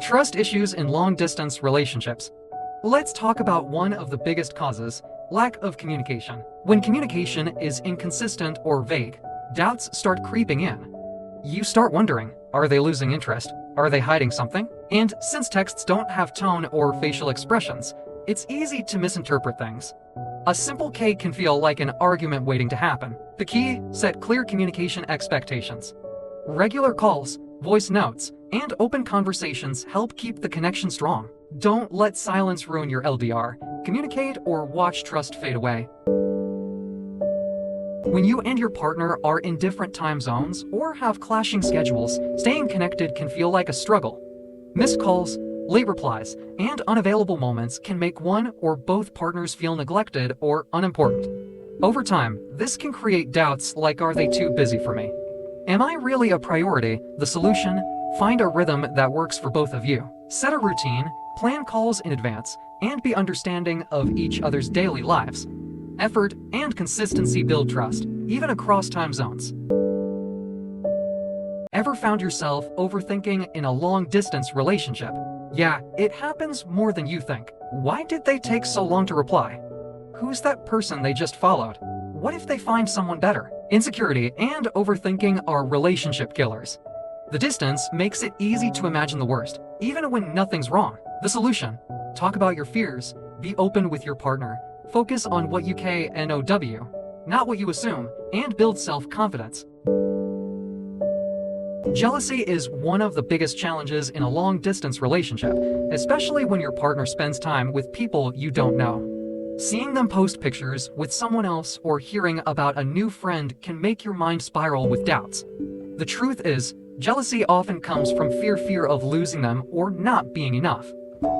Trust issues in long-distance relationships. Let's talk about one of the biggest causes: lack of communication. When communication is inconsistent or vague, doubts start creeping in. You start wondering, are they losing interest? Are they hiding something? And since texts don't have tone or facial expressions, it's easy to misinterpret things. A simple K can feel like an argument waiting to happen. The key: set clear communication expectations. Regular calls, voice notes, and open conversations help keep the connection strong. Don't let silence ruin your LDR. Communicate or watch trust fade away. When you and your partner are in different time zones or have clashing schedules, staying connected can feel like a struggle. Missed calls, late replies, and unavailable moments can make one or both partners feel neglected or unimportant. Over time, this can create doubts like, are they too busy for me? Am I really a priority? The solution: find a rhythm that works for both of you. Set a routine, plan calls in advance, and be understanding of each other's daily lives. Effort and consistency build trust, even across time zones. Ever found yourself overthinking in a long-distance relationship? Yeah, it happens more than you think. Why did they take so long to reply? Who's that person they just followed? What if they find someone better? Insecurity and overthinking are relationship killers. The distance makes it easy to imagine the worst, even when nothing's wrong. The solution: talk about your fears, be open with your partner, focus on what you can know, not what you assume, and build self-confidence. Jealousy is one of the biggest challenges in a long-distance relationship, especially when your partner spends time with people you don't know. Seeing them post pictures with someone else or hearing about a new friend can make your mind spiral with doubts. The truth is, jealousy often comes from fear of losing them or not being enough.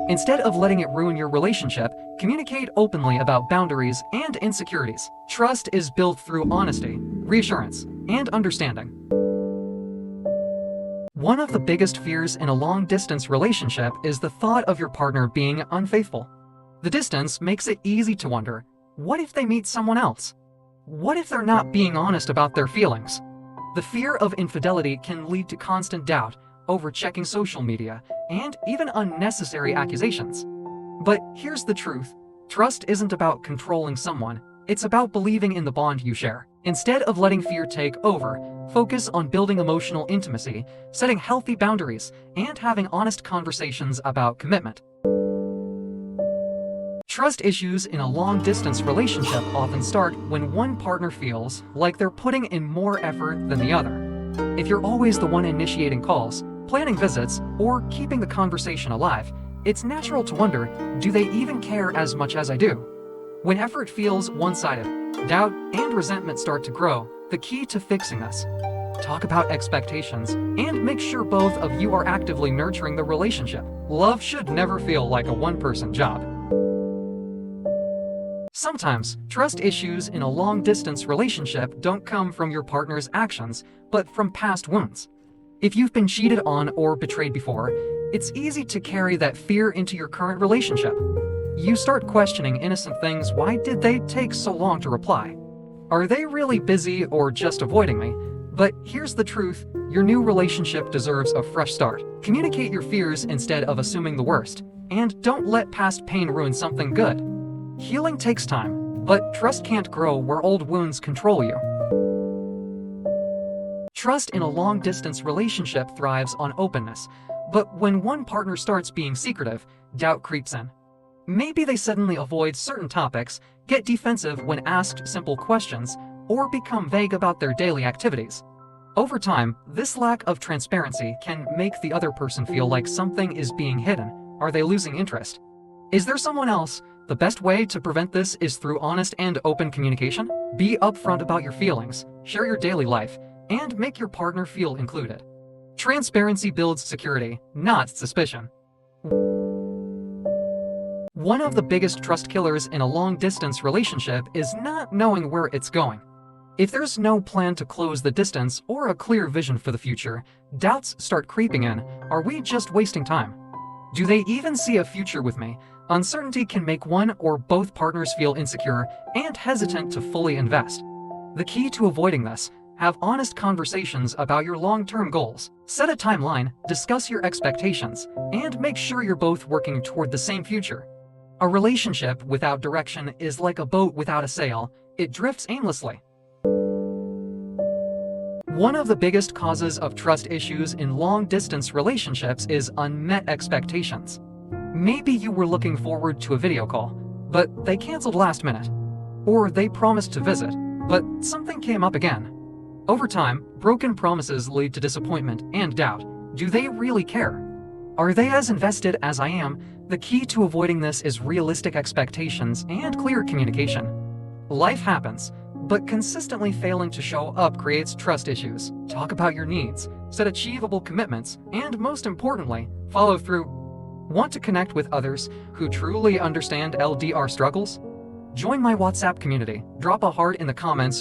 Instead of letting it ruin your relationship, communicate openly about boundaries and insecurities. Trust is built through honesty, reassurance, and understanding. One of the biggest fears in a long-distance relationship is the thought of your partner being unfaithful. The distance makes it easy to wonder, what if they meet someone else? What if they're not being honest about their feelings? The fear of infidelity can lead to constant doubt, over checking social media, and even unnecessary accusations. But here's the truth: trust isn't about controlling someone, it's about believing in the bond you share. Instead of letting fear take over, focus on building emotional intimacy, setting healthy boundaries, and having honest conversations about commitment. Trust issues in a long-distance relationship often start when one partner feels like they're putting in more effort than the other. If you're always the one initiating calls, planning visits, or keeping the conversation alive, it's natural to wonder, do they even care as much as I do? When effort feels one-sided, doubt and resentment start to grow. The key to fixing this: talk about expectations and make sure both of you are actively nurturing the relationship. Love should never feel like a one-person job. Sometimes, trust issues in a long-distance relationship don't come from your partner's actions, but from past wounds. If you've been cheated on or betrayed before, it's easy to carry that fear into your current relationship. You start questioning innocent things. Why did they take so long to reply? Are they really busy or just avoiding me? But here's the truth: your new relationship deserves a fresh start. Communicate your fears instead of assuming the worst, and don't let past pain ruin something good. Healing takes time, but trust can't grow where old wounds control you. Trust in a long-distance relationship thrives on openness, but when one partner starts being secretive, doubt creeps in. Maybe they suddenly avoid certain topics, get defensive when asked simple questions, or become vague about their daily activities. Over time, this lack of transparency can make the other person feel like something is being hidden. Are they losing interest? Is there someone else? The best way to prevent this is through honest and open communication. Be upfront about your feelings, share your daily life, and make your partner feel included. Transparency builds security, not suspicion. One of the biggest trust killers in a long-distance relationship is not knowing where it's going. If there's no plan to close the distance or a clear vision for the future, doubts start creeping in. Are we just wasting time? Do they even see a future with me? Uncertainty can make one or both partners feel insecure and hesitant to fully invest. The key to avoiding this: Have honest conversations about your long-term goals. Set a timeline, discuss your expectations, and make sure you're both working toward the same future. A relationship without direction is like a boat without a sail. It drifts aimlessly. One of the biggest causes of trust issues in long-distance relationships is unmet expectations. Maybe you were looking forward to a video call, but they canceled last minute. Or they promised to visit, but something came up again. Over time, broken promises lead to disappointment and doubt. Do they really care? Are they as invested as I am? The key to avoiding this is realistic expectations and clear communication. Life happens, but consistently failing to show up creates trust issues. Talk about your needs, set achievable commitments, and most importantly, follow through. Want to connect with others who truly understand LDR struggles? Join my WhatsApp community. Drop a heart in the comments